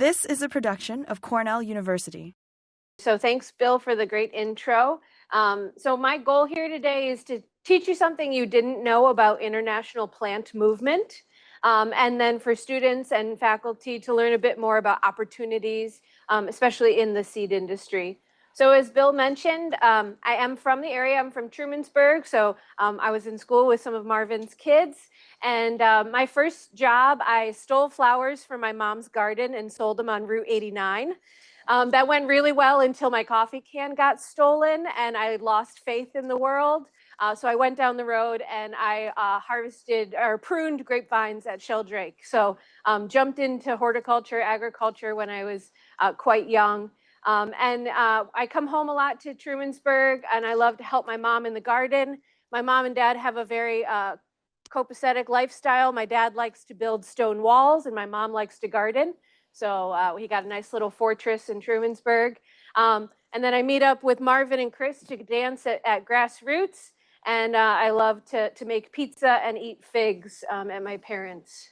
This is a production of Cornell University. So thanks, Bill, for the great intro. So my goal here today is to teach you something you didn't know about international plant movement, and then for students and faculty to learn a bit more about opportunities, especially in the seed industry. So as Bill mentioned, I am from the area. I'm from Trumansburg, so I was in school with some of Marvin's kids. And my first job, I stole flowers from my mom's garden and sold them on Route 89. That went really well until my coffee can got stolen and I lost faith in the world. So I went down the road and I harvested or pruned grapevines at Sheldrake. So jumped into horticulture, agriculture when I was quite young. I come home a lot to Trumansburg and I love to help my mom in the garden. My mom and dad have a very copacetic lifestyle. My dad likes to build stone walls and my mom likes to garden. So we got a nice little fortress in Trumansburg. And then I meet up with Marvin and Chris to dance at Grassroots. And I love to make pizza and eat figs at my parents'.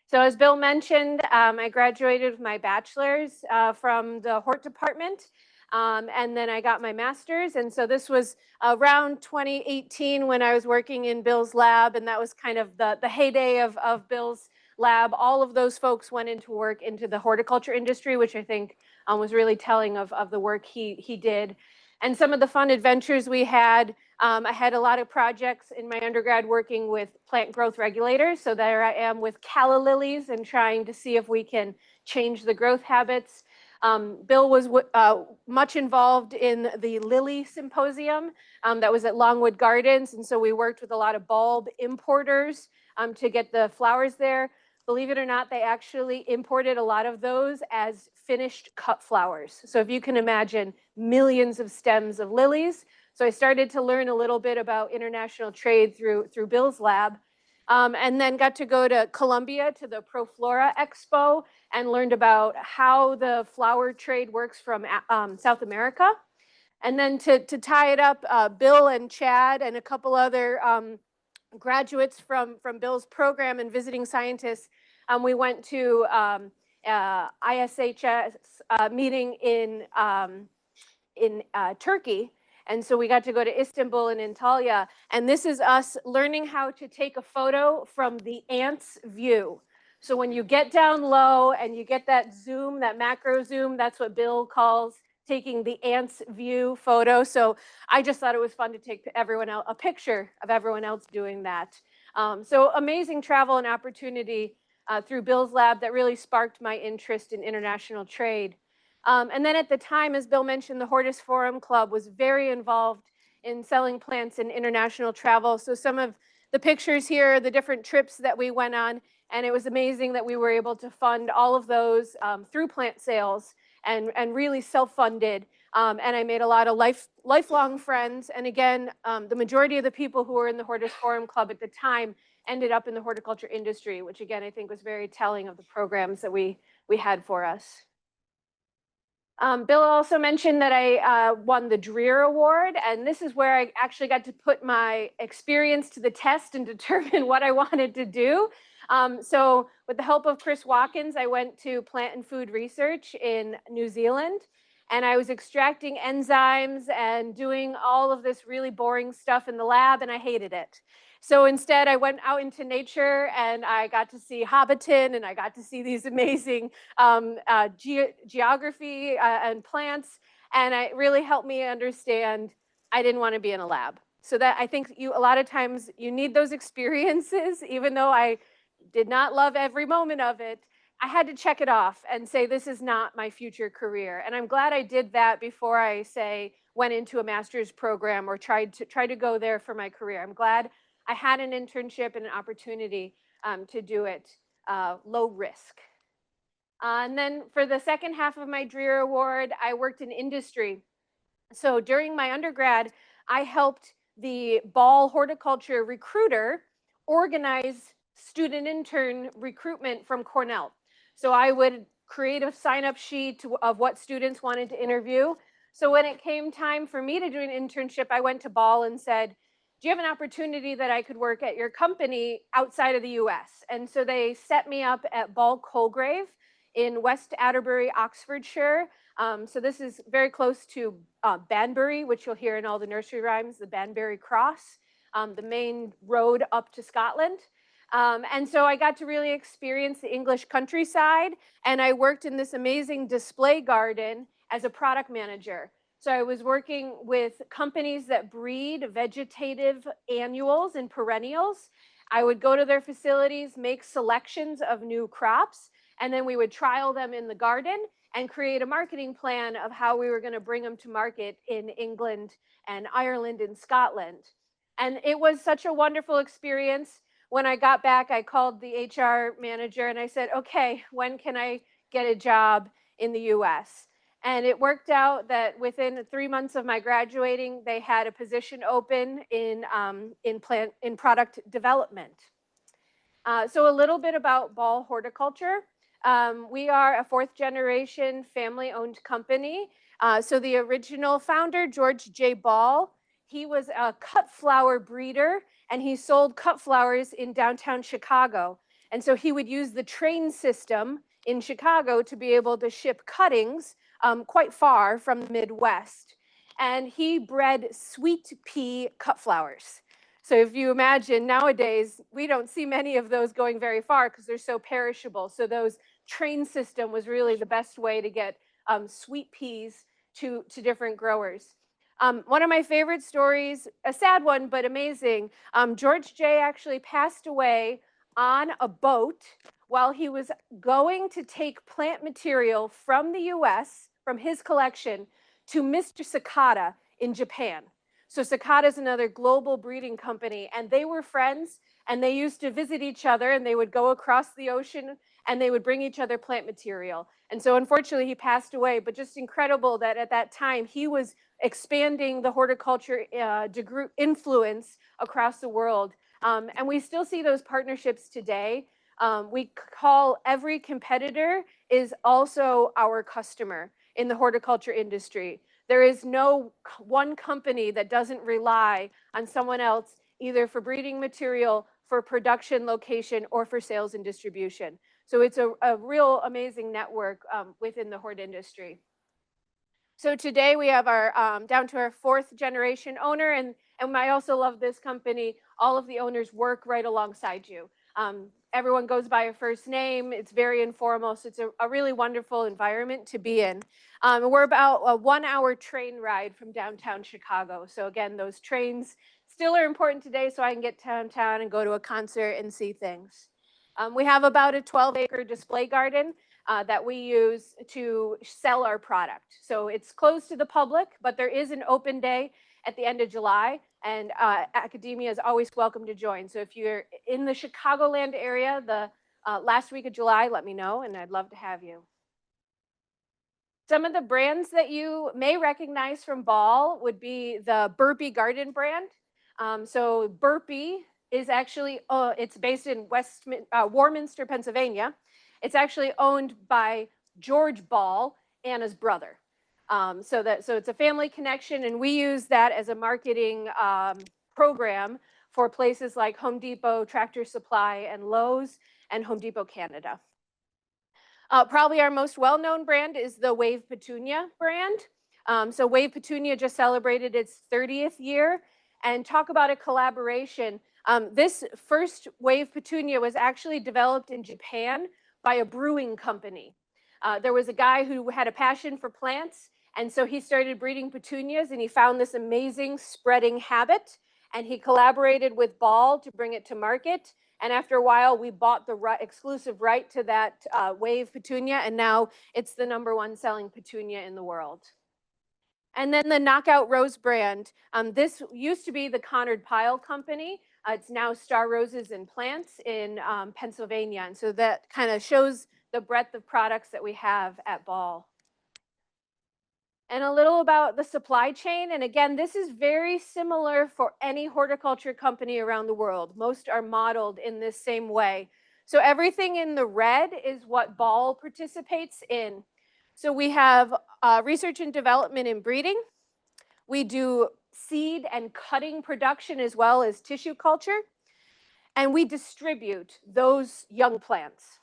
So as Bill mentioned, I graduated with my bachelor's from the Hort department. And then I got my master's. And so this was around 2018 when I was working in Bill's lab. And that was kind of the heyday of Bill's lab. All of those folks went into work into the horticulture industry, which I think was really telling of the work he did. And some of the fun adventures we had, I had a lot of projects in my undergrad working with plant growth regulators. So there I am with calla lilies and trying to see if we can change the growth habits. Bill was much involved in the Lily Symposium that was at Longwood Gardens. And so we worked with a lot of bulb importers to get the flowers there. Believe it or not, they actually imported a lot of those as finished cut flowers. So if you can imagine millions of stems of lilies. So I started to learn a little bit about international trade through Bill's lab. And then got to go to Colombia to the Proflora Expo and learned about how the flower trade works from South America. And then to tie it up, Bill and Chad and a couple other graduates from Bill's program and visiting scientists, we went to ISHS meeting in Turkey. And so we got to go to Istanbul and Antalya. And this is us learning how to take a photo from the ant's view. So when you get down low and you get that zoom, that macro zoom, that's what Bill calls taking the ant's view photo. So I just thought it was fun to take everyone else a picture of everyone else doing that. So amazing travel and opportunity through Bill's lab that really sparked my interest in international trade. And then at the time, as Bill mentioned, the Hortus Forum Club was very involved in selling plants and international travel. So some of the pictures here are the different trips that we went on. And it was amazing that we were able to fund all of those through plant sales and really self-funded. And I made a lot of lifelong friends. And again, the majority of the people who were in the Hortus Forum Club at the time ended up in the horticulture industry, which again, I think was very telling of the programs that we had for us. Bill also mentioned that I won the Dreer Award, and this is where I actually got to put my experience to the test and determine what I wanted to do. So with the help of Chris Watkins, I went to plant and food research in New Zealand, and I was extracting enzymes and doing all of this really boring stuff in the lab, and I hated it. So instead, I went out into nature and I got to see Hobbiton and I got to see these amazing geography and plants. And it really helped me understand I didn't want to be in a lab. So that I think a lot of times you need those experiences, even though I did not love every moment of it. I had to check it off and say, this is not my future career. And I'm glad I did that before I went into a master's program or tried to go there for my career. I'm glad I had an internship and an opportunity to do it low risk. And then for the second half of my Dreer Award, I worked in industry. So during my undergrad, I helped the Ball Horticulture Recruiter organize student intern recruitment from Cornell. So I would create a sign-up sheet of what students wanted to interview. So when it came time for me to do an internship, I went to Ball and said, do you have an opportunity that I could work at your company outside of the US? And so they set me up at Ball Colgrave in West Atterbury, Oxfordshire. So this is very close to Banbury, which you'll hear in all the nursery rhymes, the Banbury Cross, the main road up to Scotland. And so I got to really experience the English countryside, and I worked in this amazing display garden as a product manager. So I was working with companies that breed vegetative annuals and perennials. I would go to their facilities, make selections of new crops, and then we would trial them in the garden and create a marketing plan of how we were going to bring them to market in England and Ireland and Scotland. And it was such a wonderful experience. When I got back, I called the HR manager and I said, okay, when can I get a job in the US? And it worked out that within 3 months of my graduating, they had a position open in product development. So a little bit about Ball Horticulture. We are a 4th generation family owned company. So the original founder, George J. Ball, he was a cut flower breeder, and he sold cut flowers in downtown Chicago. And so he would use the train system in Chicago to be able to ship cuttings quite far from the Midwest. And he bred sweet pea cut flowers. So if you imagine nowadays, we don't see many of those going very far because they're so perishable. So those train system was really the best way to get sweet peas to different growers. One of my favorite stories, a sad one, but amazing. George J. actually passed away on a boat while he was going to take plant material from the US, from his collection, to Mr. Sakata in Japan. So Sakata is another global breeding company, and they were friends, and they used to visit each other, and they would go across the ocean, and they would bring each other plant material. And so unfortunately he passed away, but just incredible that at that time he was expanding the horticulture influence across the world. And we still see those partnerships today. We call every competitor is also our customer in the horticulture industry. There is no one company that doesn't rely on someone else, either for breeding material, for production location, or for sales and distribution. So it's a real amazing network within the hort industry. So today we have our down to our 4th generation owner, and I also love this company. All of the owners work right alongside you. Everyone goes by a first name. It's very informal, so it's a really wonderful environment to be in. We're about a 1-hour train ride from downtown Chicago. So again, those trains still are important today, so I can get downtown and go to a concert and see things. We have about a 12-acre display garden that we use to sell our product. So it's closed to the public, but there is an open day at the end of July, and academia is always welcome to join. So if you're in the Chicagoland area the last week of July, let me know, and I'd love to have you. Some of the brands that you may recognize from Ball would be the Burpee Garden brand. So Burpee is actually, it's based in Warminster, Pennsylvania. It's actually owned by George Ball, Anna's brother. So it's a family connection, and we use that as a marketing program for places like Home Depot, Tractor Supply, and Lowe's, and Home Depot Canada. Probably our most well-known brand is the Wave Petunia brand. So Wave Petunia just celebrated its 30th year, and talk about a collaboration. This first Wave Petunia was actually developed in Japan by a brewing company. There was a guy who had a passion for plants, and so he started breeding petunias, and he found this amazing spreading habit, and he collaborated with Ball to bring it to market. And after a while, we bought the exclusive right to that Wave Petunia, and now it's the #1 selling petunia in the world. And then the Knockout Rose brand. This used to be the Conard Pyle Company. It's now Star Roses and Plants in Pennsylvania. And so that kind of shows the breadth of products that we have at Ball. And a little about the supply chain. And again, this is very similar for any horticulture company around the world. Most are modeled in this same way. So everything in the red is what Ball participates in. So we have research and development in breeding. We do seed and cutting production as well as tissue culture. And we distribute those young plants.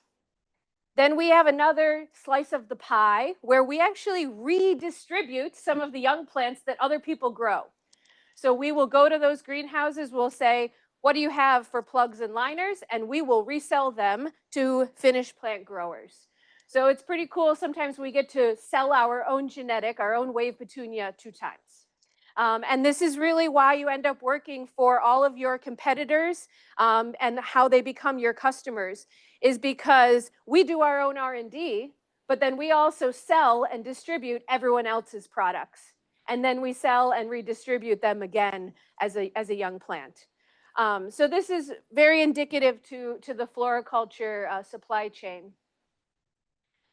Then we have another slice of the pie where we actually redistribute some of the young plants that other people grow. So we will go to those greenhouses, we'll say, what do you have for plugs and liners? And we will resell them to finished plant growers. So it's pretty cool. Sometimes we get to sell our own genetic, our own wave petunia 2 times. And this is really why you end up working for all of your competitors and how they become your customers, is because we do our own R&D, but then we also sell and distribute everyone else's products. And then we sell and redistribute them again as a young plant. So this is very indicative to the floriculture supply chain.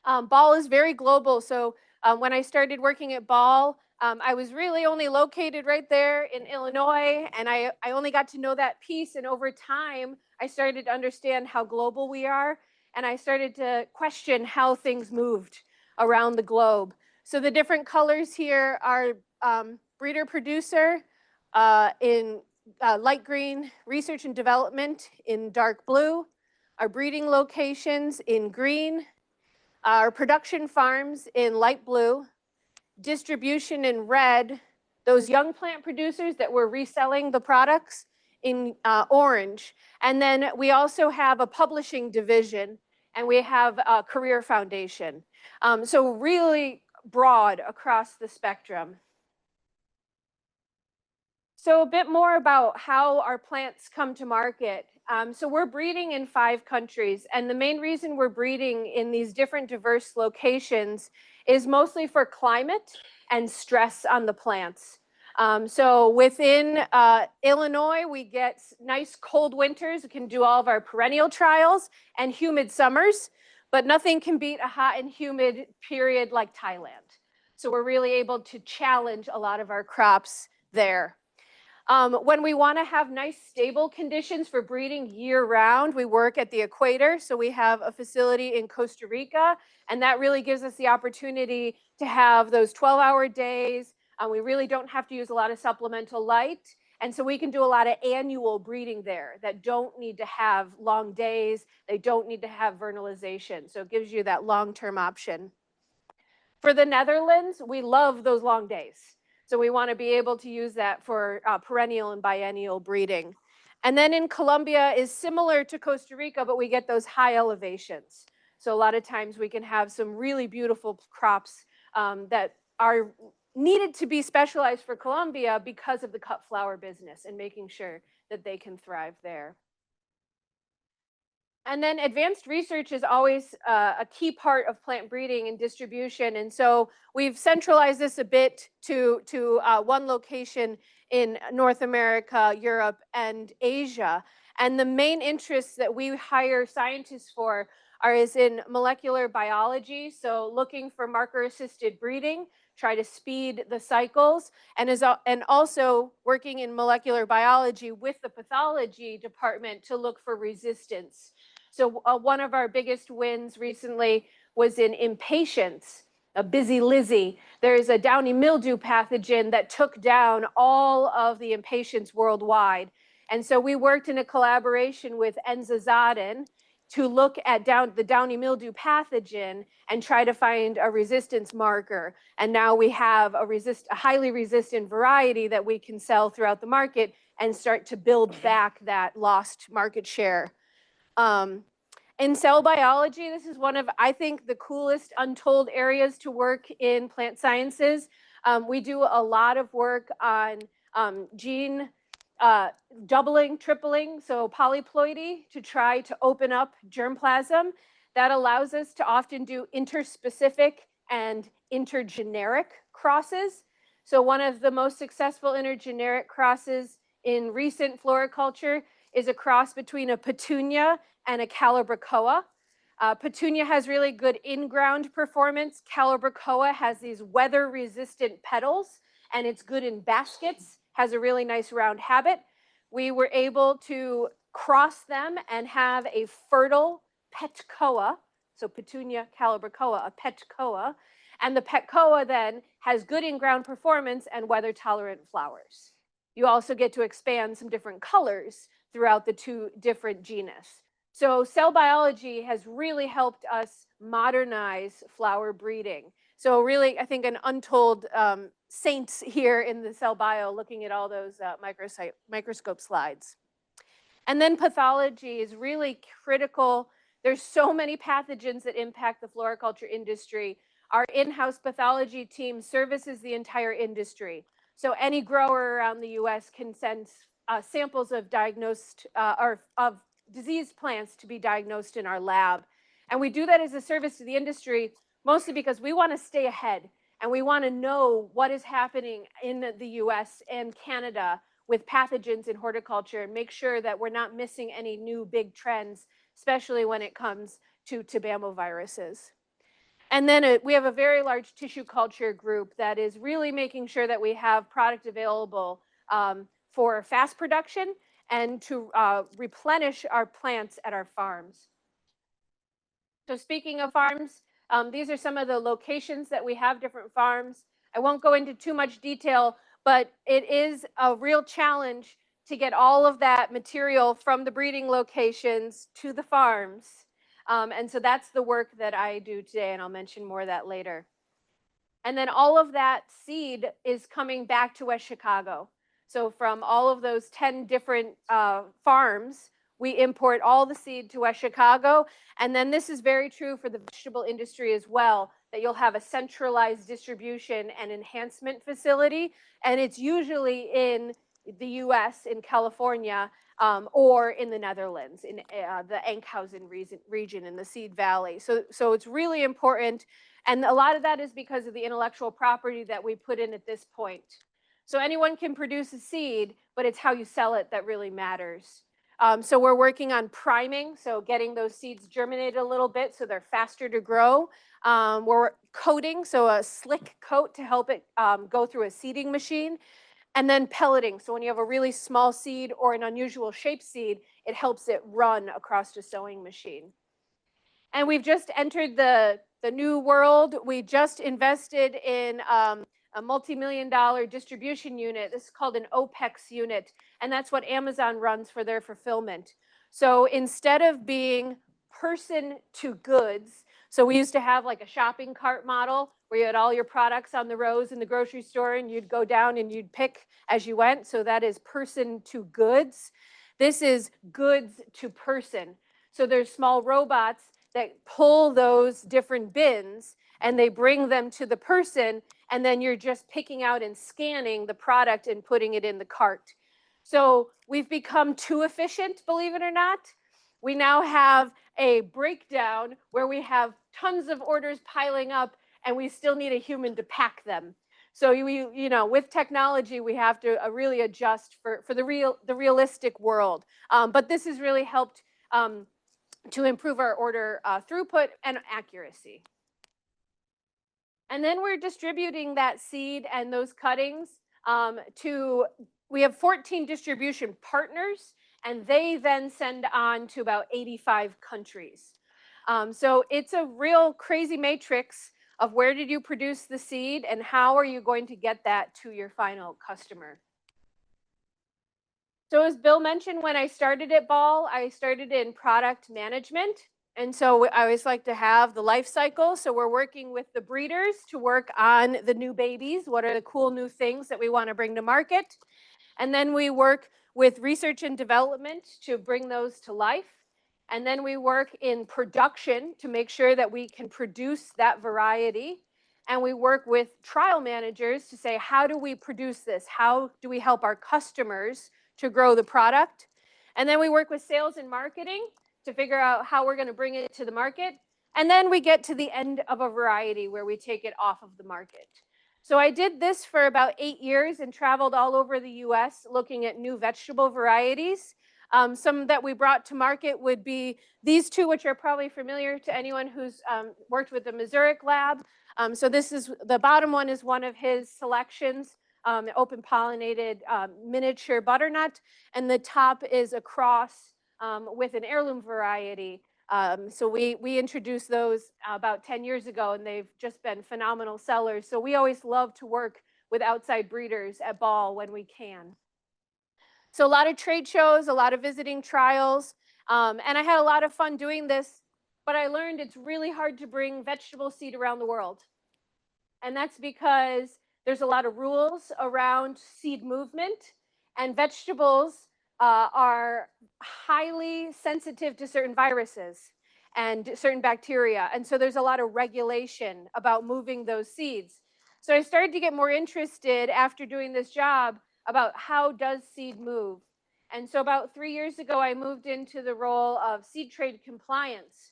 Ball is very global. So when I started working at Ball, I was really only located right there in Illinois, and I only got to know that piece. And over time, I started to understand how global we are, and I started to question how things moved around the globe. So the different colors here are breeder producer in light green, research and development in dark blue, our breeding locations in green, our production farms in light blue, distribution in red, those young plant producers that were reselling the products in orange. And then we also have a publishing division, and we have a career foundation. So really broad across the spectrum. So a bit more about how our plants come to market. So we're breeding in 5 countries, and the main reason we're breeding in these different diverse locations is mostly for climate and stress on the plants. So within Illinois, we get nice cold winters. We can do all of our perennial trials, and humid summers, but nothing can beat a hot and humid period like Thailand. So we're really able to challenge a lot of our crops there. When we want to have nice stable conditions for breeding year round, we work at the equator. So we have a facility in Costa Rica, and that really gives us the opportunity to have those 12-hour days. We really don't have to use a lot of supplemental light. And so we can do a lot of annual breeding there that don't need to have long days. They don't need to have vernalization. So it gives you that long-term option. For the Netherlands, we love those long days. So we want to be able to use that for perennial and biennial breeding. And then in Colombia is similar to Costa Rica, but we get those high elevations. So a lot of times we can have some really beautiful crops that are needed to be specialized for Colombia because of the cut flower business and making sure that they can thrive there. And then advanced research is always a key part of plant breeding and distribution. And so we've centralized this a bit to one location in North America, Europe, and Asia. And the main interests that we hire scientists for is in molecular biology, so looking for marker-assisted breeding, try to speed the cycles, and also working in molecular biology with the pathology department to look for resistance. So one of our biggest wins recently was in impatiens, a busy Lizzie. There's a downy mildew pathogen that took down all of the impatiens worldwide. And so we worked in a collaboration with enzazaden to look at the downy mildew pathogen and try to find a resistance marker. And now we have a highly resistant variety that we can sell throughout the market and start to build back that lost market share. In cell biology, this is one of, I think, the coolest untold areas to work in plant sciences. We do a lot of work on gene doubling, tripling, so polyploidy to try to open up germplasm. That allows us to often do interspecific and intergeneric crosses. So one of the most successful intergeneric crosses in recent floriculture is a cross between a petunia and a calibrachoa. Petunia has really good in-ground performance. Calibrachoa has these weather-resistant petals, and it's good in baskets, has a really nice round habit. We were able to cross them and have a fertile petcoa, so Petunia calibrachoa, a petcoa, and the petcoa then has good in-ground performance and weather-tolerant flowers. You also get to expand some different colors throughout the 2 different genus. So cell biology has really helped us modernize flower breeding. So really, I think an untold saints here in the cell bio looking at all those microscope slides. And then pathology is really critical. There's so many pathogens that impact the floriculture industry. Our in-house pathology team services the entire industry. So any grower around the US can send samples of diagnosed or of diseased plants to be diagnosed in our lab. And we do that as a service to the industry, mostly because we want to stay ahead and we want to know what is happening in the US and Canada with pathogens in horticulture and make sure that we're not missing any new big trends, especially when it comes to tabamoviruses. And then we have a very large tissue culture group that is really making sure that we have product available for fast production and to replenish our plants at our farms. So speaking of farms, these are some of the locations that we have different farms. I won't go into too much detail, but it is a real challenge to get all of that material from the breeding locations to the farms. And so that's the work that I do today, and I'll mention more of that later. And then all of that seed is coming back to West Chicago. So from all of those 10 different farms, we import all the seed to West Chicago. And then this is very true for the vegetable industry as well, that you'll have a centralized distribution and enhancement facility. And it's usually in the US, in California, or in the Netherlands, in the Enkhuizen region in the Seed Valley. So it's really important. And a lot of that is because of the intellectual property that we put in at this point. So anyone can produce a seed, but it's how you sell it that really matters. So we're working on priming, so getting those seeds germinated a little bit so they're faster to grow. We're coating, so a slick coat to help it go through a seeding machine. And then pelleting, so when you have a really small seed or an unusual shaped seed, it helps it run across the sewing machine. And we've just entered the new world. We just invested in a multi-million-dollar distribution unit. This is called an OPEX unit, and that's what Amazon runs for their fulfillment. So instead of being person to goods, so we used to have like a shopping cart model where you had all your products on the rows in the grocery store and you'd go down and you'd pick as you went. So that is person to goods. This is goods to person. So there's small robots that pull those different bins and they bring them to the person, and then you're just picking out and scanning the product and putting it in the cart. So we've become too efficient, believe it or not. We now have a breakdown where we have tons of orders piling up and we still need a human to pack them. So you know, with technology, we have to really adjust for the realistic world. But this has really helped to improve our order throughput and accuracy. And then we're distributing that seed and those cuttings we have 14 distribution partners, and they then send on to about 85 countries. So it's a real crazy matrix of where did you produce the seed and how are you going to get that to your final customer. So as Bill mentioned, when I started at Ball, I started in product management. And so I always like to have the life cycle. So we're working with the breeders to work on the new babies. What are the cool new things that we want to bring to market? And then we work with research and development to bring those to life. And then we work in production to make sure that we can produce that variety. And we work with trial managers to say, how do we produce this? How do we help our customers to grow the product? And then we work with sales and marketing to figure out how we're going to bring it to the market. And then we get to the end of a variety where we take it off of the market. So I did this for about 8 years and traveled all over the US looking at new vegetable varieties. Some that we brought to market would be these two, which are probably familiar to anyone who's worked with the Missouri lab. So this is, the bottom one is one of his selections, open pollinated miniature butternut, and the top is a cross with an heirloom variety. So we introduced those about 10 years ago, and they've just been phenomenal sellers. So we always love to work with outside breeders at Ball when we can. So a lot of trade shows, a lot of visiting trials, and I had a lot of fun doing this but I learned it's really hard to bring vegetable seed around the world. And that's because there's a lot of rules around seed movement, and vegetables are highly sensitive to certain viruses and certain bacteria. And so there's a lot of regulation about moving those seeds. So I started to get more interested after doing this job about how does seed move. And so about 3 years ago, I moved into the role of seed trade compliance.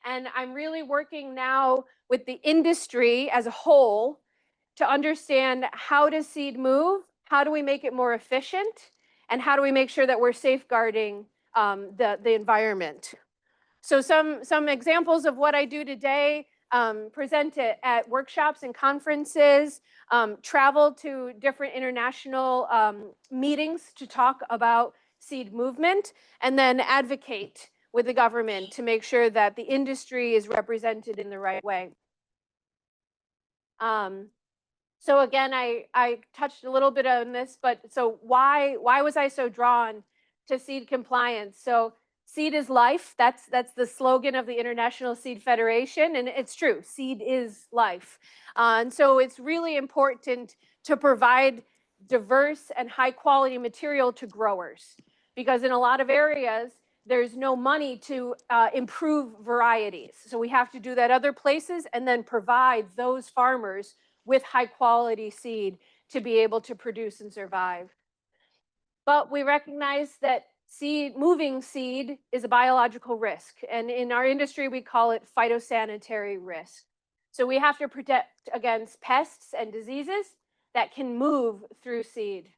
And I'm really working now with the industry as a whole to understand how does seed move, how do we make it more efficient, and how do we make sure that we're safeguarding the environment. So some examples of what I do today: present it at workshops and conferences, travel to different international meetings to talk about seed movement, and then advocate with the government to make sure that the industry is represented in the right way. So again, I touched a little bit on this, but so why was I so drawn to seed compliance? So seed is life. That's the slogan of the International Seed Federation, and it's true. Seed is life, and so it's really important to provide diverse and high quality material to growers, because in a lot of areas there's no money to improve varieties. So we have to do that other places and then provide those farmers with high quality seed to be able to produce and survive. But we recognize that moving seed is a biological risk. And in our industry, we call it phytosanitary risk. So we have to protect against pests and diseases that can move through seed.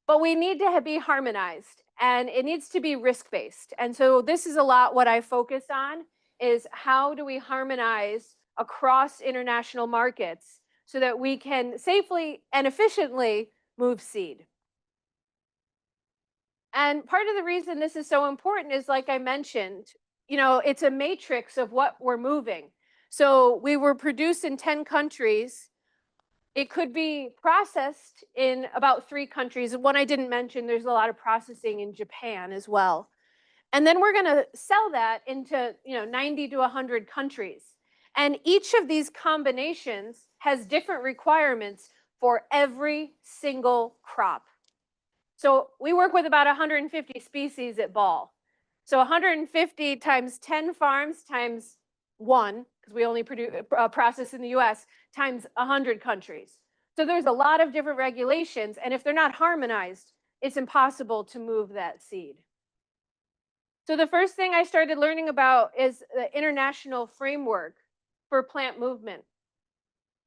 But we need to be harmonized, and it needs to be risk-based. And so this is a lot what I focus on, is how do we harmonize across international markets so that we can safely and efficiently move seed. And part of the reason this is so important is, like I mentioned, it's a matrix of what we're moving. So we were produced in 10 countries. It could be processed in about 3 countries. One I didn't mention, there's a lot of processing in Japan as well. And then we're going to sell that into 90 to 100 countries. And each of these combinations has different requirements for every single crop. So we work with about 150 species at Ball. So 150 times 10 farms times 1, because we only process in the US, times 100 countries. So there's a lot of different regulations, and if they're not harmonized, it's impossible to move that seed. So the first thing I started learning about is the international framework for plant movement.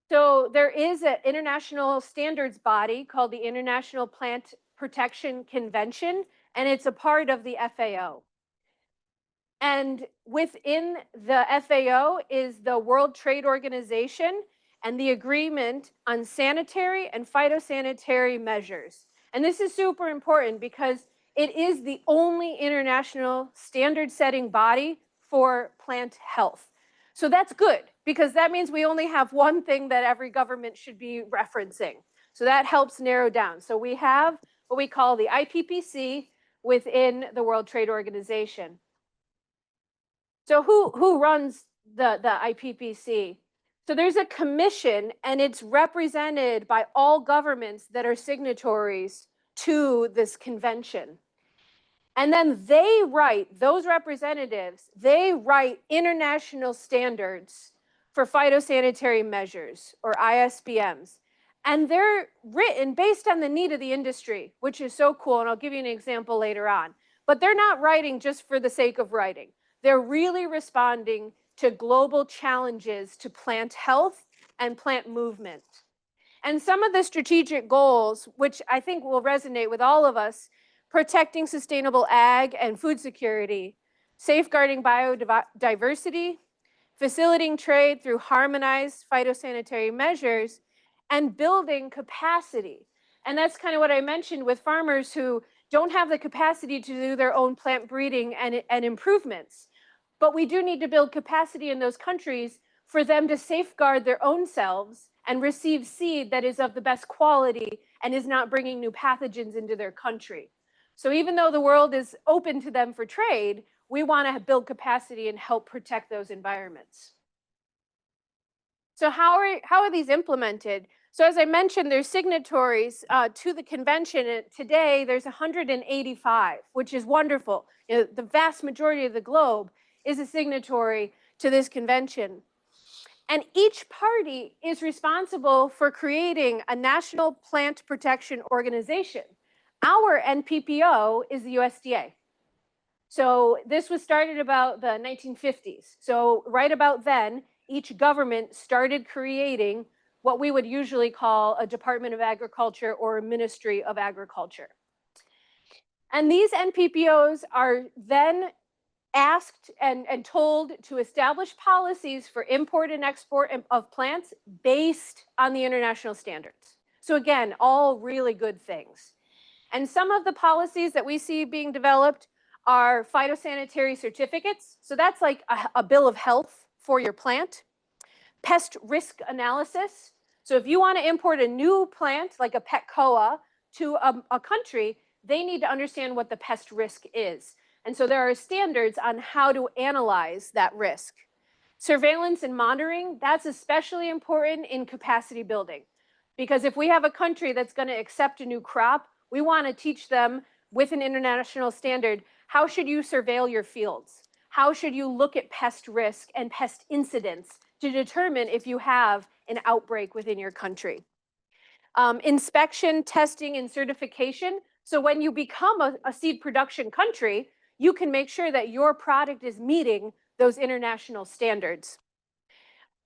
So there is an international standards body called the International Plant Protection Convention, and it's a part of the FAO. And within the FAO is the World Trade Organization and the Agreement on Sanitary and Phytosanitary Measures. And this is super important because it is the only international standard-setting body for plant health. So that's good, because that means we only have one thing that every government should be referencing. So that helps narrow down. So we have what we call the IPPC within the World Trade Organization. So who runs the IPPC? So there's a commission, and it's represented by all governments that are signatories to this convention. And then those representatives, they write international standards for phytosanitary measures, or ISBMs. And they're written based on the need of the industry, which is so cool. And I'll give you an example later on. But they're not writing just for the sake of writing. They're really responding to global challenges to plant health and plant movement. And some of the strategic goals, which I think will resonate with all of us: protecting sustainable ag and food security, safeguarding biodiversity, facilitating trade through harmonized phytosanitary measures, and building capacity. And that's kind of what I mentioned with farmers who don't have the capacity to do their own plant breeding and improvements. But we do need to build capacity in those countries for them to safeguard their own selves and receive seed that is of the best quality and is not bringing new pathogens into their country. So even though the world is open to them for trade, we want to build capacity and help protect those environments. So how are these implemented? So as I mentioned, there's signatories to the convention. And today, there's 185, which is wonderful. You know, the vast majority of the globe is a signatory to this convention. And each party is responsible for creating a national plant protection organization. Our NPPO is the USDA. So this was started about the 1950s. So right about then, each government started creating what we would usually call a Department of Agriculture or a Ministry of Agriculture. And these NPPOs are then asked and told to establish policies for import and export of plants based on the international standards. So again, all really good things. And some of the policies that we see being developed are phytosanitary certificates. So that's like a bill of health for your plant. Pest risk analysis. So if you want to import a new plant, like a pet koa, to a country, they need to understand what the pest risk is. And so there are standards on how to analyze that risk. Surveillance and monitoring, that's especially important in capacity building. Because if we have a country that's going to accept a new crop, we want to teach them with an international standard, how should you surveil your fields? How should you look at pest risk and pest incidents to determine if you have an outbreak within your country? Inspection, testing, and certification. So when you become a seed production country, you can make sure that your product is meeting those international standards.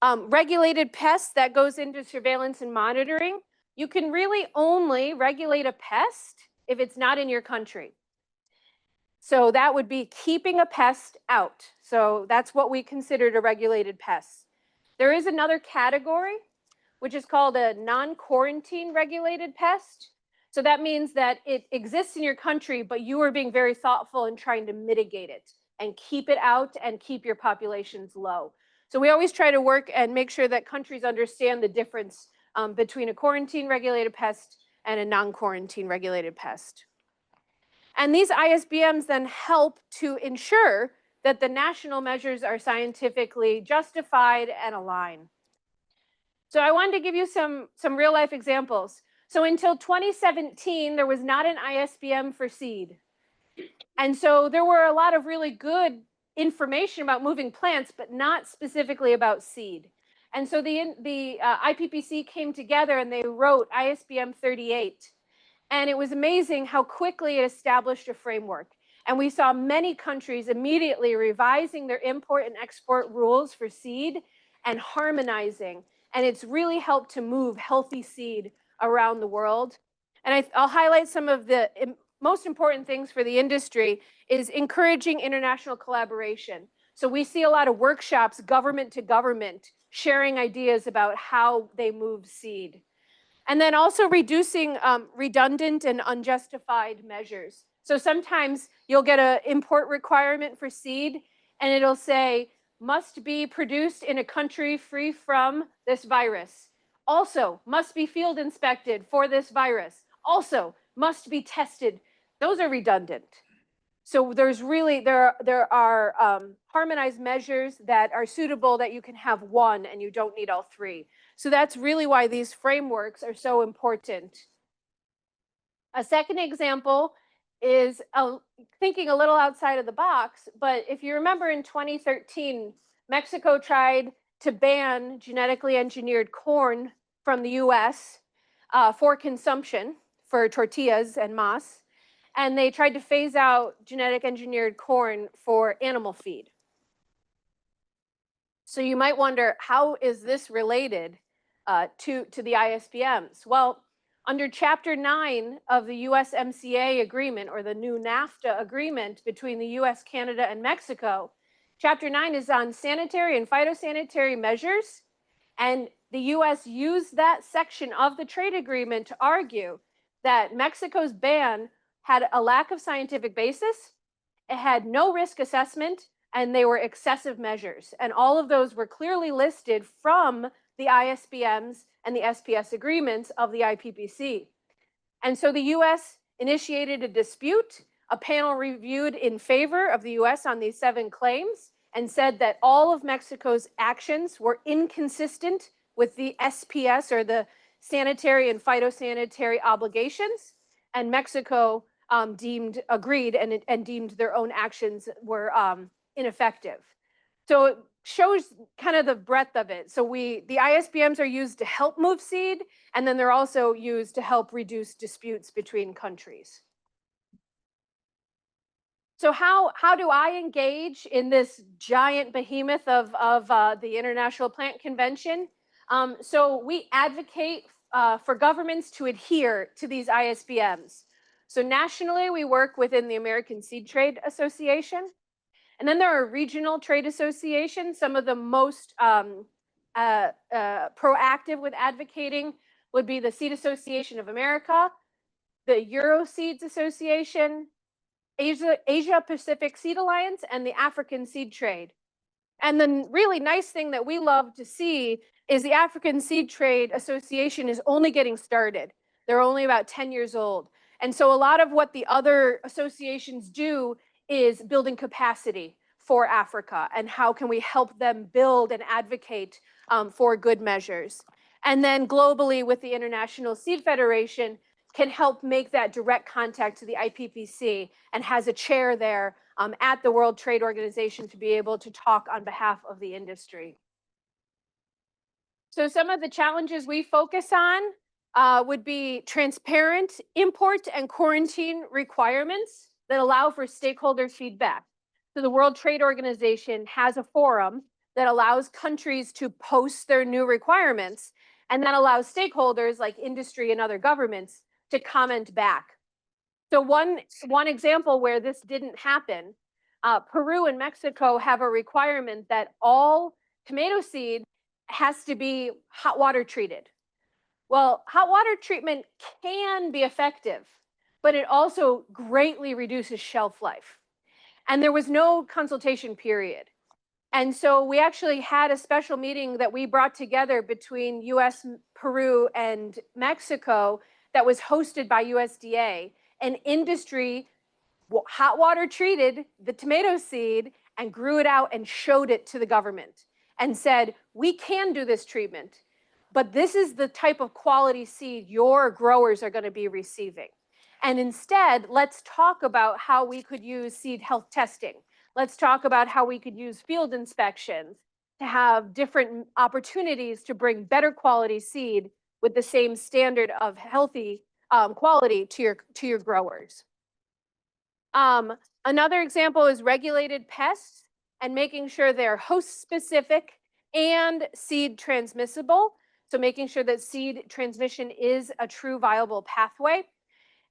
Regulated pests, that goes into surveillance and monitoring. You can really only regulate a pest if it's not in your country. So that would be keeping a pest out. So that's what we considered a regulated pest. There is another category, which is called a non-quarantine regulated pest. So that means that it exists in your country, but you are being very thoughtful in trying to mitigate it and keep it out and keep your populations low. So we always try to work and make sure that countries understand the difference between a quarantine regulated pest and a non-quarantine regulated pest. And these ISBMs then help to ensure that the national measures are scientifically justified and aligned. So I wanted to give you some real life examples. So until 2017, there was not an ISBM for seed. And so there were a lot of really good information about moving plants, but not specifically about seed. And so the IPPC came together and they wrote ISBM 38. And it was amazing how quickly it established a framework. And we saw many countries immediately revising their import and export rules for seed and harmonizing. And it's really helped to move healthy seed around the world. And I'll highlight some of the most important things for the industry is encouraging international collaboration. So we see a lot of workshops, government to government, sharing ideas about how they move seed. And then also reducing redundant and unjustified measures. So sometimes you'll get an import requirement for seed, and it'll say, must be produced in a country free from this virus. Also, must be field inspected for this virus. Also, must be tested. Those are redundant. So there are harmonized measures that are suitable that you can have one and you don't need all three. So that's really why these frameworks are so important. A second example is thinking a little outside of the box, but if you remember in 2013, Mexico tried to ban genetically engineered corn from the US for consumption for tortillas and mas. And they tried to phase out genetic engineered corn for animal feed. So you might wonder, how is this related to the ISBMs? Well, under Chapter 9 of the USMCA agreement, or the new NAFTA agreement between the US, Canada, and Mexico, Chapter 9 is on sanitary and phytosanitary measures. And the US used that section of the trade agreement to argue that Mexico's ban had a lack of scientific basis, it had no risk assessment, and they were excessive measures. And all of those were clearly listed from the ISBMs and the SPS agreements of the IPPC. And so the US initiated a dispute a panel reviewed in favor of the US on these 7 claims and said that all of Mexico's actions were inconsistent with the SPS, or the sanitary and phytosanitary obligations, and Mexico agreed and deemed their own actions were ineffective. So it shows kind of the breadth of it. So the ISBMs are used to help move seed, and then they're also used to help reduce disputes between countries. So how do I engage in this giant behemoth of the International Plant Convention? So we advocate for governments to adhere to these ISBMs. So nationally, we work within the American Seed Trade Association. And then there are regional trade associations. Some of the most proactive with advocating would be the Seed Association of America, the Euro Seeds Association, Asia Pacific Seed Alliance, and the African Seed Trade. And the really nice thing that we love to see is the African Seed Trade Association is only getting started. They're only about 10 years old. And so a lot of what the other associations do is building capacity for Africa, and how can we help them build and advocate for good measures. And then globally with the International Seed Federation can help make that direct contact to the IPPC, and has a chair there at the World Trade Organization to be able to talk on behalf of the industry. So some of the challenges we focus on would be transparent import and quarantine requirements that allow for stakeholder feedback. So the World Trade Organization has a forum that allows countries to post their new requirements, and that allows stakeholders like industry and other governments to comment back. So one example where this didn't happen, Peru and Mexico have a requirement that all tomato seed has to be hot water treated. Well, hot water treatment can be effective, but it also greatly reduces shelf life. And there was no consultation period. And so we actually had a special meeting that we brought together between US, Peru, and Mexico that was hosted by USDA. And industry hot water treated the tomato seed and grew it out and showed it to the government and said, we can do this treatment, but this is the type of quality seed your growers are going to be receiving. And instead, let's talk about how we could use seed health testing. Let's talk about how we could use field inspections to have different opportunities to bring better quality seed with the same standard of healthy quality to your growers. Another example is regulated pests and making sure they're host specific and seed transmissible. So making sure that seed transmission is a true viable pathway.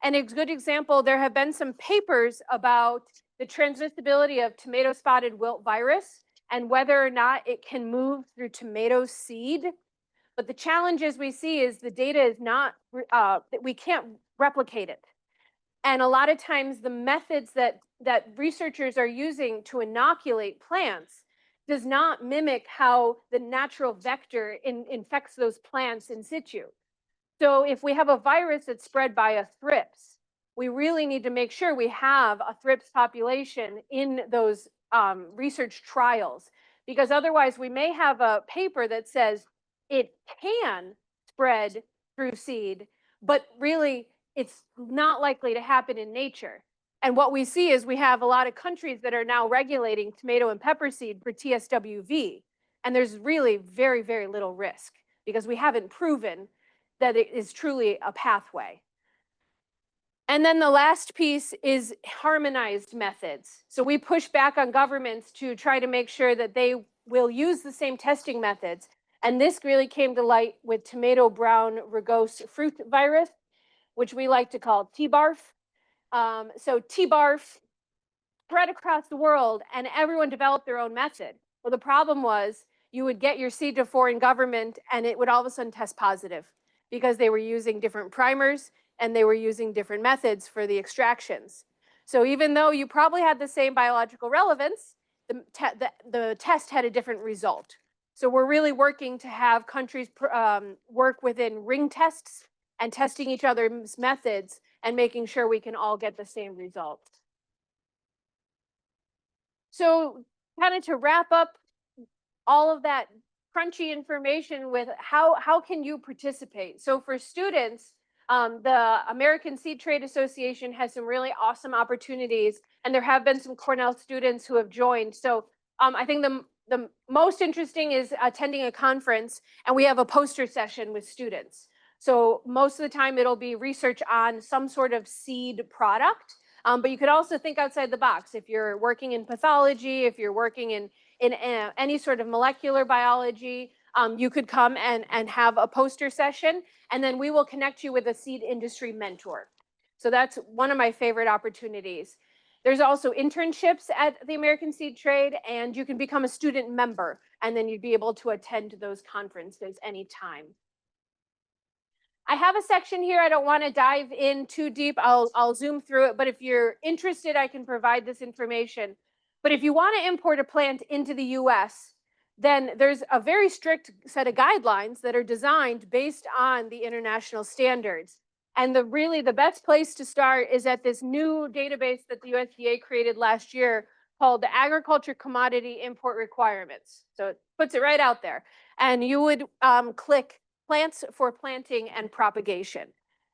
And a good example, there have been some papers about the transmissibility of tomato spotted wilt virus and whether or not it can move through tomato seed. But the challenges we see is the data is not, we can't replicate it. And a lot of times the methods that researchers are using to inoculate plants does not mimic how the natural vector infects those plants in situ. So if we have a virus that's spread by a thrips, we really need to make sure we have a thrips population in those research trials, because otherwise we may have a paper that says it can spread through seed, but really it's not likely to happen in nature. And what we see is we have a lot of countries that are now regulating tomato and pepper seed for TSWV. And there's really very, very little risk because we haven't proven that it is truly a pathway. And then the last piece is harmonized methods. So we push back on governments to try to make sure that they will use the same testing methods. And this really came to light with tomato brown rugose fruit virus, which we like to call TBARF. So TBARF spread across the world and everyone developed their own method. Well, the problem was you would get your seed to foreign government and it would all of a sudden test positive because they were using different primers and they were using different methods for the extractions. So even though you probably had the same biological relevance, the test had a different result. So we're really working to have countries work within ring tests and testing each other's methods and making sure we can all get the same results. So kind of to wrap up all of that crunchy information with how can you participate? So for students, the American Seed Trade Association has some really awesome opportunities, and there have been some Cornell students who have joined. So I think the most interesting is attending a conference, and we have a poster session with students. So most of the time it'll be research on some sort of seed product. But you could also think outside the box. If you're working in pathology, if you're working in any sort of molecular biology, you could come and have a poster session, and then we will connect you with a seed industry mentor. So that's one of my favorite opportunities. There's also internships at the American Seed Trade, and you can become a student member, and then you'd be able to attend those conferences anytime. I have a section here. I don't want to dive in too deep. I'll zoom through it, but if you're interested, I can provide this information. But if you want to import a plant into the US, then there's a very strict set of guidelines that are designed based on the international standards. And really the best place to start is at this new database that the USDA created last year called the Agriculture Commodity Import Requirements. So it puts it right out there. And you would click plants for planting and propagation.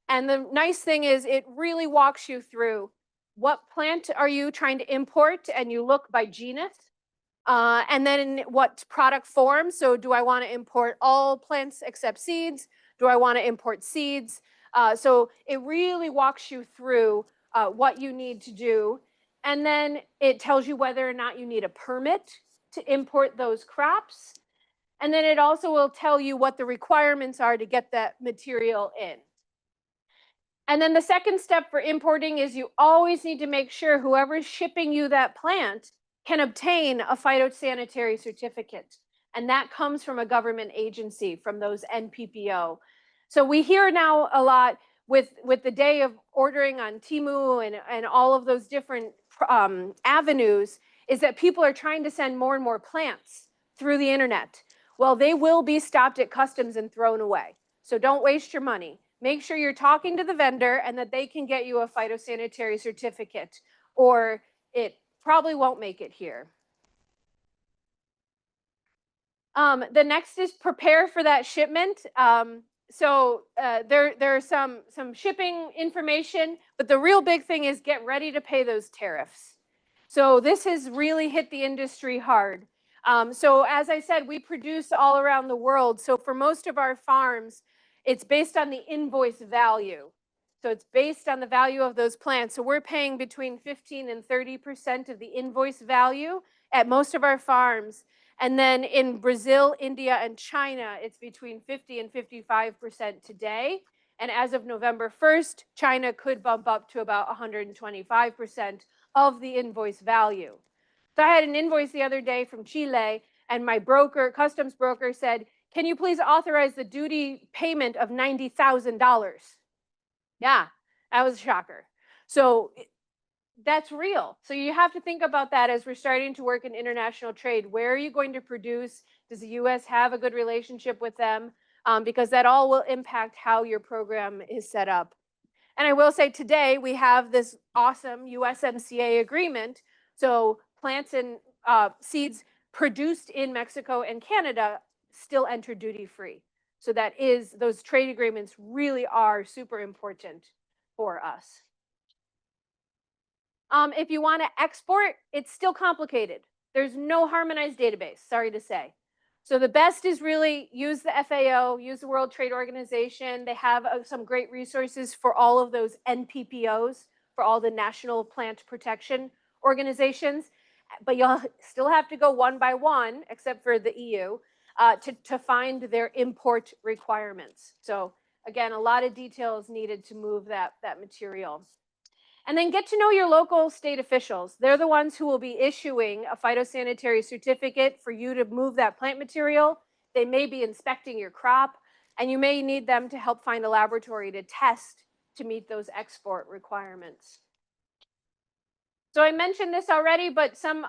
And the nice thing is it really walks you through what plant are you trying to import, and you look by genus, and then what product form. So do I want to import all plants except seeds? Do I want to import seeds? So it really walks you through what you need to do. And then it tells you whether or not you need a permit to import those crops. And then it also will tell you what the requirements are to get that material in. And then the second step for importing is you always need to make sure whoever's shipping you that plant can obtain a phytosanitary certificate. And that comes from a government agency, from those NPPO. So we hear now a lot with the day of ordering on Temu and all of those different avenues, is that people are trying to send more and more plants through the internet. Well, they will be stopped at customs and thrown away. So don't waste your money. Make sure you're talking to the vendor and that they can get you a phytosanitary certificate, or it probably won't make it here. The next is prepare for that shipment. There's some shipping information, but the real big thing is get ready to pay those tariffs. So this has really hit the industry hard. So as I said, we produce all around the world. So for most of our farms, it's based on the invoice value. So it's based on the value of those plants. So we're paying between 15 and 30% of the invoice value at most of our farms. And then in Brazil, India, and China, it's between 50 and 55% today. And as of November 1st, China could bump up to about 125% of the invoice value. So I had an invoice the other day from Chile, and my customs broker said, "Can you please authorize the duty payment of $90,000? Yeah, that was a shocker. So that's real. So you have to think about that as we're starting to work in international trade. Where are you going to produce? Does the US have a good relationship with them? Because that all will impact how your program is set up. And I will say today we have this awesome USMCA agreement. So plants and seeds produced in Mexico and Canada still enter duty-free. So those trade agreements really are super important for us. If you want to export, it's still complicated. There's no harmonized database, sorry to say. So the best is really use the FAO, use the World Trade Organization. They have some great resources for all of those NPPOs, for all the national plant protection organizations. But you'll still have to go one by one, except for the EU, to find their import requirements. So again, a lot of details needed to move that material. And then get to know your local state officials. They're the ones who will be issuing a phytosanitary certificate for you to move that plant material. They may be inspecting your crop, and you may need them to help find a laboratory to test to meet those export requirements. So I mentioned this already, but some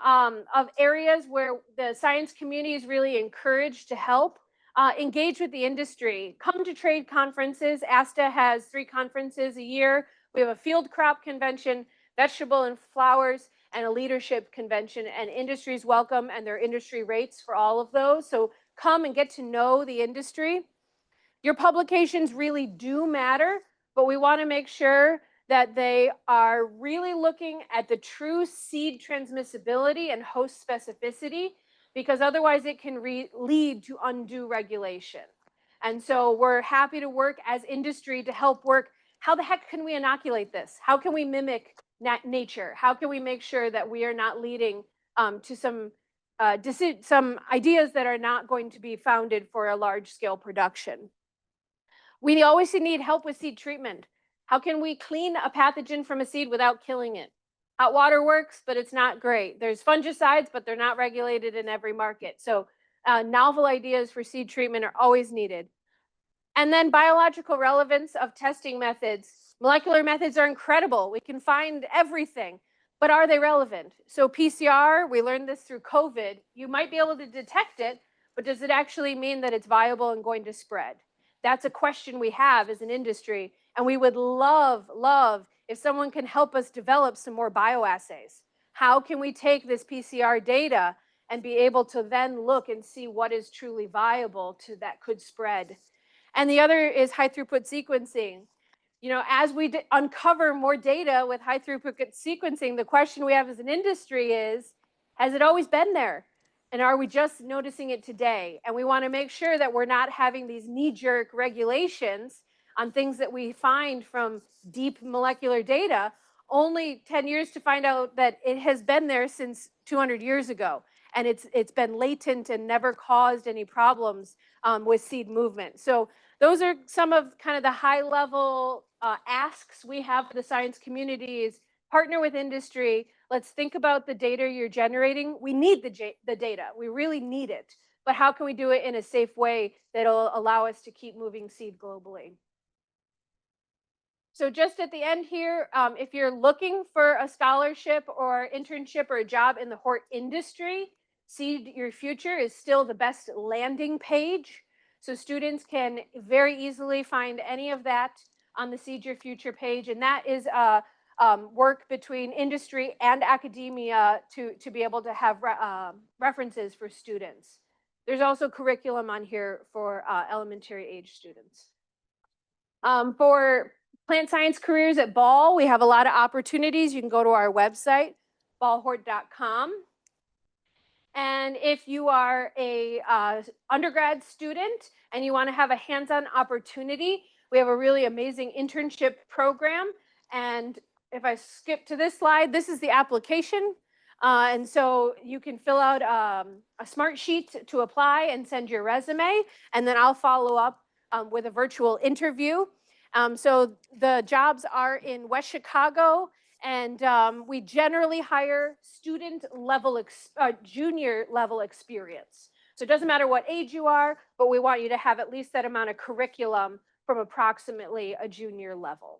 of areas where the science community is really encouraged to help engage with the industry. Come to trade conferences. ASTA has 3 conferences a year. We have a field crop convention, vegetable and flowers, and a leadership convention, and industry's welcome and their industry rates for all of those. So come and get to know the industry. Your publications really do matter, but we want to make sure that they are really looking at the true seed transmissibility and host specificity, because otherwise it can lead to undue regulation. And so we're happy to work as industry to help work. How the heck can we inoculate this? How can we mimic nature? How can we make sure that we are not leading to some ideas that are not going to be founded for a large scale production? We always need help with seed treatment. How can we clean a pathogen from a seed without killing it? Hot water works, but it's not great. There's fungicides, but they're not regulated in every market. So novel ideas for seed treatment are always needed. And then biological relevance of testing methods. Molecular methods are incredible. We can find everything, but are they relevant? So PCR, we learned this through COVID. You might be able to detect it, but does it actually mean that it's viable and going to spread? That's a question we have as an industry, and we would love if someone can help us develop some more bioassays. How can we take this PCR data and be able to then look and see what is truly viable that could spread? And the other is high throughput sequencing. You know, as we uncover more data with high throughput sequencing, the question we have as an industry is, has it always been there? And are we just noticing it today? And we want to make sure that we're not having these knee-jerk regulations on things that we find from deep molecular data, only 10 years to find out that it has been there since 200 years ago. And it's been latent and never caused any problems with seed movement. So those are some of kind of the high level asks we have for the science community is partner with industry. Let's think about the data you're generating. We need the data. We really need it. But how can we do it in a safe way that'll allow us to keep moving seed globally? So just at the end here, if you're looking for a scholarship or internship or a job in the hort industry, Seed Your Future is still the best landing page. So students can very easily find any of that on the Seed Your Future page. And that is work between industry and academia to be able to have references for students. There's also curriculum on here for elementary age students. For plant science careers at Ball, we have a lot of opportunities. You can go to our website, ballhort.com. And if you are a undergrad student and you want to have a hands-on opportunity, we have a really amazing internship program. And if I skip to this slide, this is the application. And so you can fill out a smart sheet to apply and send your resume, and then I'll follow up with a virtual interview. So the jobs are in West Chicago, and we generally hire student level, junior level experience. So it doesn't matter what age you are, but we want you to have at least that amount of curriculum from approximately a junior level.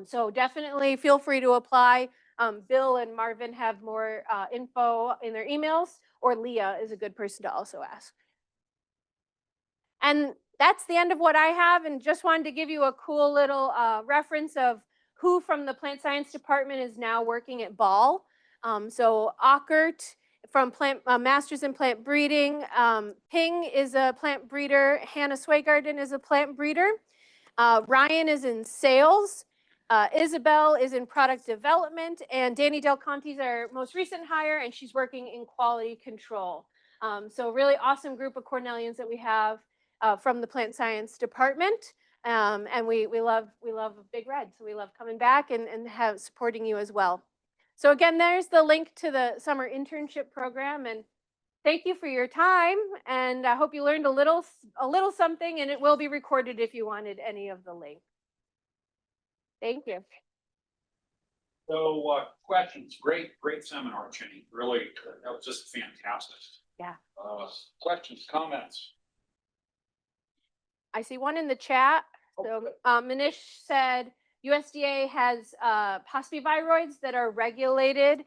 So definitely feel free to apply. Bill and Marvin have more info in their emails, or Leah is a good person to also ask. And that's the end of what I have, and just wanted to give you a cool little reference of who from the plant science department is now working at Ball. So Ockert from Masters in Plant Breeding. Ping is a plant breeder. Hannah Swaygarden is a plant breeder. Ryan is in sales. Isabel is in product development, and Danny Del Conte is our most recent hire, and she's working in quality control. So really awesome group of Cornellians that we have from the plant science department. And we love Big Red, so we love coming back and supporting you as well. So again, there's the link to the summer internship program, and thank you for your time, and I hope you learned a little something, and it will be recorded if you wanted any of the link. Thank you. So questions, great seminar, Cheni. Really, that was just fantastic. Yeah. Questions, comments? I see one in the chat. So Manish said USDA has hospiviroids that are regulated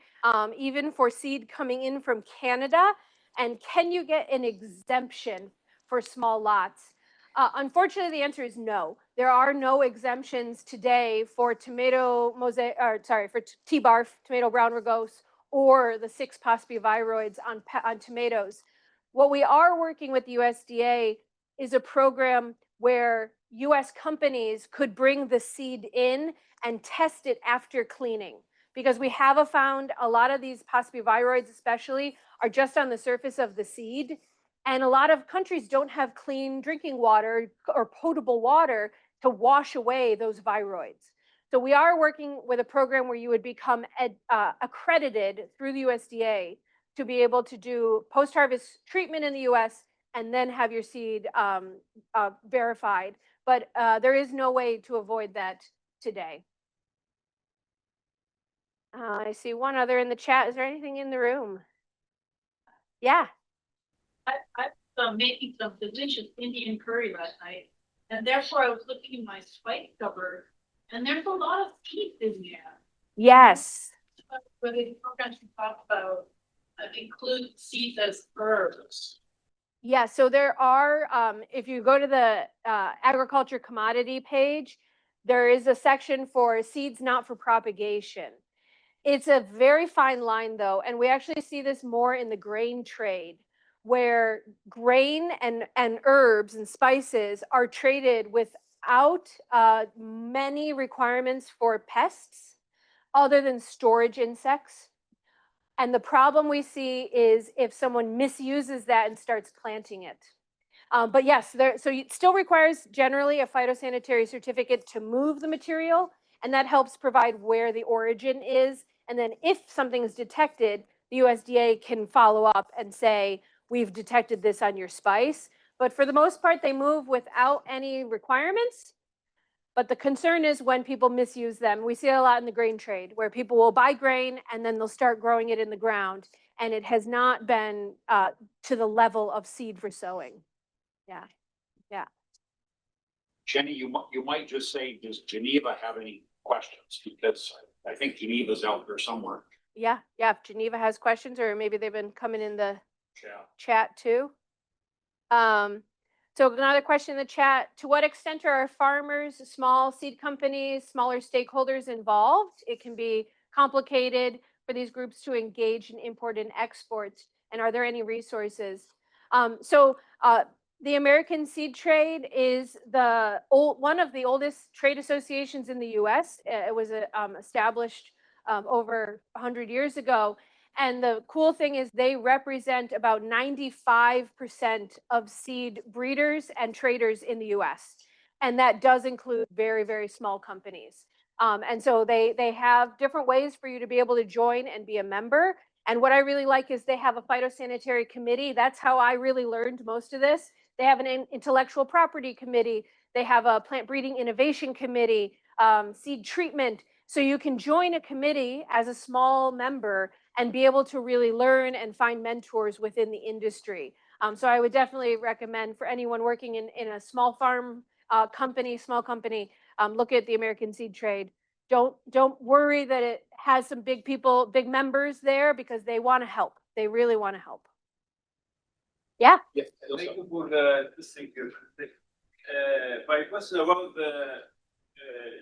even for seed coming in from Canada. And can you get an exemption for small lots? Unfortunately, the answer is no. There are no exemptions today for tomato mosaic, or sorry, for T-barf, tomato brown rugose, or the 6 pospiviroids on tomatoes. What we are working with the USDA is a program where US companies could bring the seed in and test it after cleaning. Because we have found a lot of these pospiviroids especially are just on the surface of the seed. And a lot of countries don't have clean drinking water or potable water to wash away those viroids. So we are working with a program where you would become accredited through the USDA to be able to do post-harvest treatment in the US and then have your seed verified. But there is no way to avoid that today. I see one other in the chat. Is there anything in the room? Yeah. I'm making some delicious Indian curry last night, and therefore I was looking in my spice cupboard, and there's a lot of seeds in there. Yes. Where the programs you talk about include seeds as herbs. Yeah, so there are, if you go to the agriculture commodity page, there is a section for seeds not for propagation. It's a very fine line though, and we actually see this more in the grain trade, where grain and herbs and spices are traded without many requirements for pests other than storage insects. And the problem we see is if someone misuses that and starts planting it. But yes, so it still requires generally a phytosanitary certificate to move the material, and that helps provide where the origin is. And then if something is detected, the USDA can follow up and say, we've detected this on your spice. But for the most part, they move without any requirements. But the concern is when people misuse them. We see it a lot in the grain trade where people will buy grain and then they'll start growing it in the ground. And it has not been to the level of seed for sowing. Yeah, yeah. Cheni, you might just say, does Geneva have any questions? Because I think Geneva's out there somewhere. Yeah, if Geneva has questions, or maybe they've been coming in the Yeah. chat too. So another question in the chat, to what extent are farmers, small seed companies, smaller stakeholders involved? It can be complicated for these groups to engage in import and exports. And are there any resources? The American Seed Trade is one of the oldest trade associations in the US. It was established over 100 years ago. And the cool thing is they represent about 95% of seed breeders and traders in the US. And that does include very, very small companies. And so they have different ways for you to be able to join and be a member. And what I really like is they have a phytosanitary committee. That's how I really learned most of this. They have an intellectual property committee. They have a plant breeding innovation committee, seed treatment. So you can join a committee as a small member and be able to really learn and find mentors within the industry. So I would definitely recommend for anyone working in a small farm small company, look at the American Seed Trade. Don't worry that it has some big members there, because they want to help. They really want to help. Yeah. Yeah. Thank you for this thing. My question about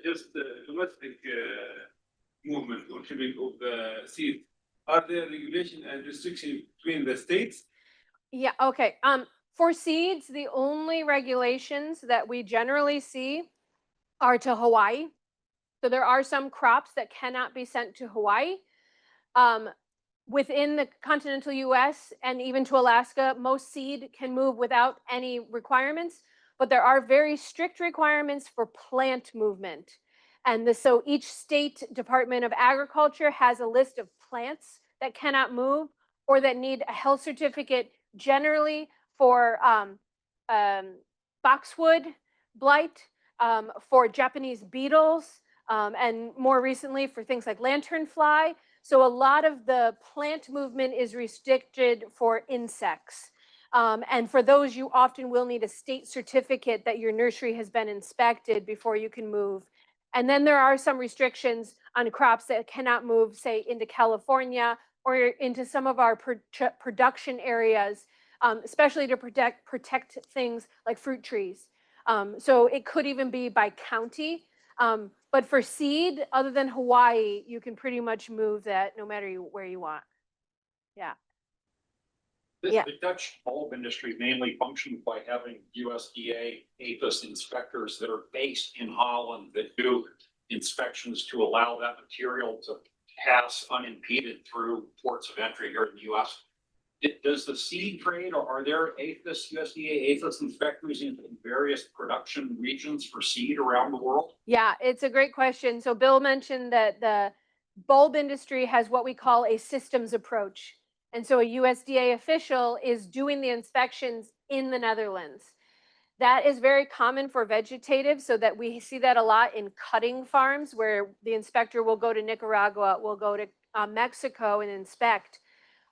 just the domestic movement or shipping of the seed. Are there regulation and restriction between the states? Yeah, okay. For seeds, the only regulations that we generally see are to Hawaii. So there are some crops that cannot be sent to Hawaii. Within the continental US and even to Alaska, most seed can move without any requirements, but there are very strict requirements for plant movement. And so each state Department of Agriculture has a list of plants that cannot move or that need a health certificate, generally for boxwood blight, for Japanese beetles, and more recently for things like lanternfly. So a lot of the plant movement is restricted for insects. And for those, you often will need a state certificate that your nursery has been inspected before you can move. And then there are some restrictions on crops that cannot move, say, into California or into some of our production areas, especially to protect things like fruit trees. So it could even be by county. But for seed, other than Hawaii, you can pretty much move that no matter where you want. Yeah. Yeah. The Dutch bulb industry mainly functions by having USDA APHIS inspectors that are based in Holland that do inspections to allow that material to pass unimpeded through ports of entry here in the US. Does the seed trade, or are there APHIS, USDA APHIS inspectors in various production regions for seed around the world? Yeah, it's a great question. So Bill mentioned that the bulb industry has what we call a systems approach. And so a USDA official is doing the inspections in the Netherlands. That is very common for vegetative, so that we see that a lot in cutting farms where the inspector will go to Nicaragua, will go to Mexico and inspect.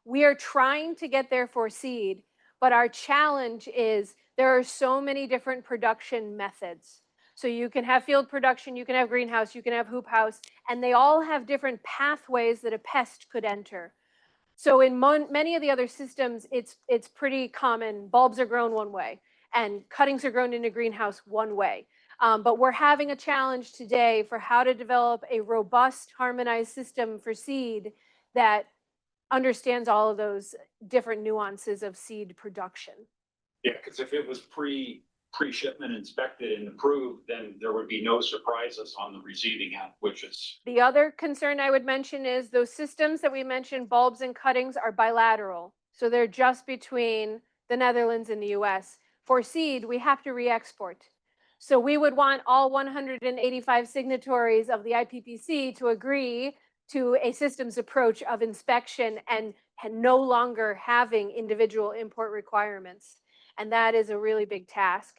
We are trying to get there for seed, but our challenge is there are so many different production methods. So you can have field production, you can have greenhouse, you can have hoop house, and they all have different pathways that a pest could enter. So in many of the other systems, it's pretty common. Bulbs are grown one way, and cuttings are grown in a greenhouse one way. But we're having a challenge today for how to develop a robust, harmonized system for seed that understands all of those different nuances of seed production. Yeah, because if it was pre-shipment inspected and approved, then there would be no surprises on the receiving end, which is. The other concern I would mention is those systems that we mentioned, bulbs and cuttings, are bilateral. So they're just between the Netherlands and the US. For seed, we have to re-export. So we would want all 185 signatories of the IPPC to agree to a systems approach of inspection and no longer having individual import requirements. And that is a really big task.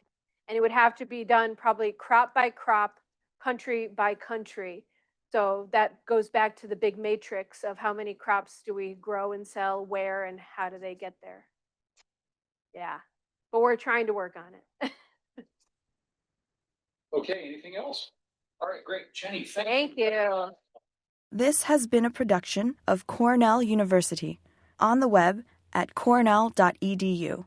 And it would have to be done probably crop by crop, country by country. So that goes back to the big matrix of how many crops do we grow and sell, where, and how do they get there. Yeah, but we're trying to work on it. Okay, anything else? All right, great. Cheni, Thank you. This has been a production of Cornell University, on the web at cornell.edu.